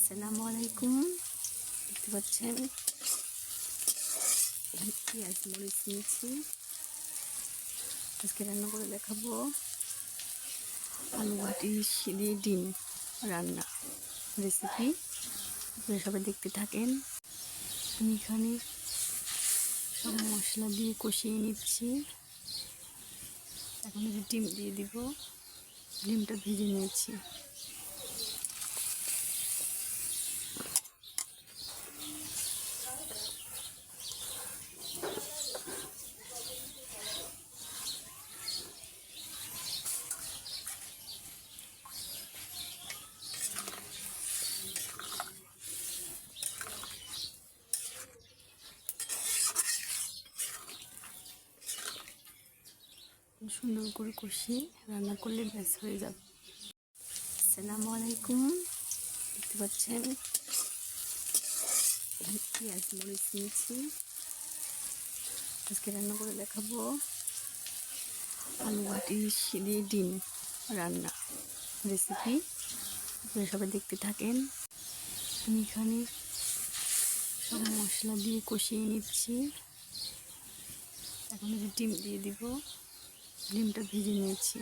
আসসালামু আলাইকুম। দেখতে পাচ্ছেন পেঁয়াজ মরিচ নিয়েছি। আজকে রান্না করে দেখাবো আলু ভাটি দিয়ে ডিম রান্না রেসিপি। আপনারা সবাই দেখতে থাকেন। আমি এখানে সব মশলা দিয়ে কষিয়ে নিচ্ছি। এখন ডিম দিয়ে দিব। ডিমটা ভেজে নিয়েছি। সুন্দর করে কষিয়ে রান্না করলে ব্যাস হয়ে যাবে। আসসালামু আলাইকুম। দেখতে পাচ্ছেন পেঁয়াজ মরিচ নিয়েছি। আজকে রান্না করে দেখাবো আলু ভাটি দিয়ে ডিম রান্না রেসিপি। আপনারা সবাই দেখতে থাকেন। আমি এখানে সব মশলা দিয়ে কষিয়ে নিচ্ছি। এখন ডিম দিয়ে দিব। ডিমটা ভেজে নিয়েছি।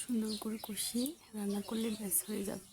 সুন্দর করে কষিয়ে রান্না করলে ব্যাস হয়ে যাবে।